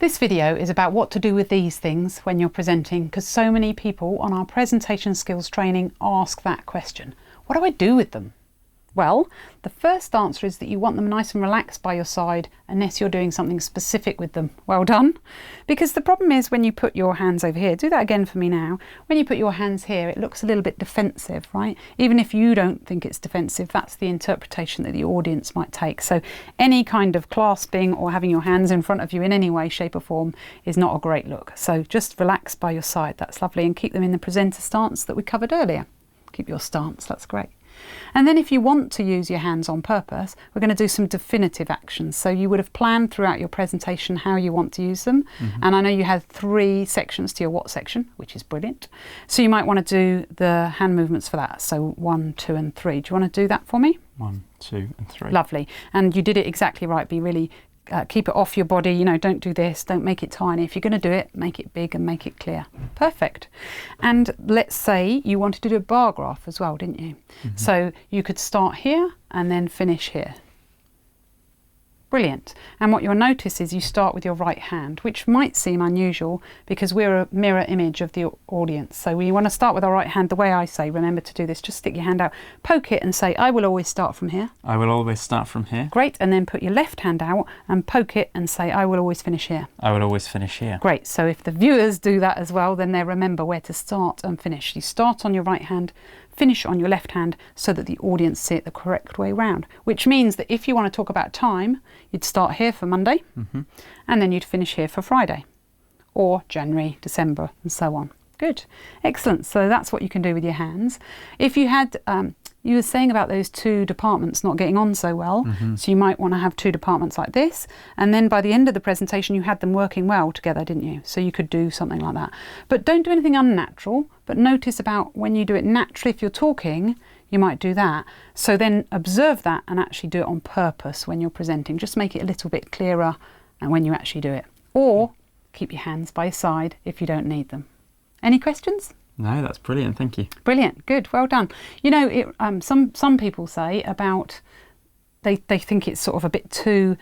This video is about what to do with these things when you're presenting, because so many people on our presentation skills training ask that question. What do I do with them? Well, the first answer is that you want them nice and relaxed by your side unless you're doing something specific with them. Well done. Because the problem is when you put your hands over here, do that again for me now. When you put your hands here, it looks a little bit defensive, right? Even if you don't think it's defensive, that's the interpretation that the audience might take. So any kind of clasping or having your hands in front of you in any way, shape or form is not a great look. So just relax by your side. That's lovely. And keep them in the presenter stance that we covered earlier. Keep your stance. That's great. And then if you want to use your hands on purpose, we're going to do some definitive actions. So you would have planned throughout your presentation how you want to use them. And I know you had 3 sections to your what section, which is brilliant. So you might want to do the hand movements for that. So 1, 2 and 3. Do you want to do that for me? 1, 2 and 3. Lovely. And you did it exactly right. Be really keep it off your body, you know, don't do this, don't make it tiny. If you're going to do it, make it big and make it clear. Perfect. And let's say you wanted to do a bar graph as well, didn't you? So you could start here and then finish here. Brilliant. And what you'll notice is you start with your right hand, which might seem unusual because we're a mirror image of the audience. So we want to start with our right hand the way I say. Remember to do this. Just stick your hand out, poke it and say, I will always start from here. I will always start from here. Great. And then put your left hand out and poke it and say, I will always finish here. I will always finish here. Great. So if the viewers do that as well, then they remember where to start and finish. You start on your right hand, finish on your left hand so that the audience see it the correct way round, which means that if you want to talk about time, you'd start here for Monday and then you'd finish here for Friday or January, December and so on. Good. Excellent. So that's what you can do with your hands. If you had, you were saying about those 2 departments not getting on so well, so you might want to have 2 departments like this, and then by the end of the presentation you had them working well together, didn't you? So you could do something like that. But don't do anything unnatural, but notice about when you do it naturally, if you're talking, you might do that. So then observe that and actually do it on purpose when you're presenting. Just make it a little bit clearer and when you actually do it. Or keep your hands by your side if you don't need them. Any questions? No, that's brilliant. Thank you. Brilliant. Good. Well done. You know, some people say about they think it's sort of a bit too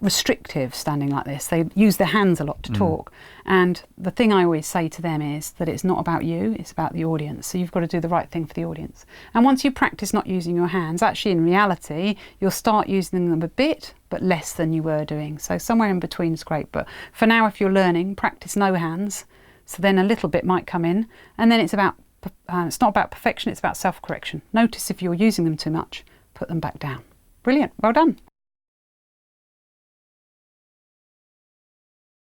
restrictive standing like this. They use their hands a lot to talk. And the thing I always say to them is that it's not about you, it's about the audience. So you've got to do the right thing for the audience. And once you practice not using your hands, actually in reality, you'll start using them a bit, but less than you were doing. So somewhere in between is great. But for now, if you're learning, practice no hands. So then a little bit might come in, and then it's not about perfection, it's about self-correction. Notice if you're using them too much, put them back down. Brilliant, well done.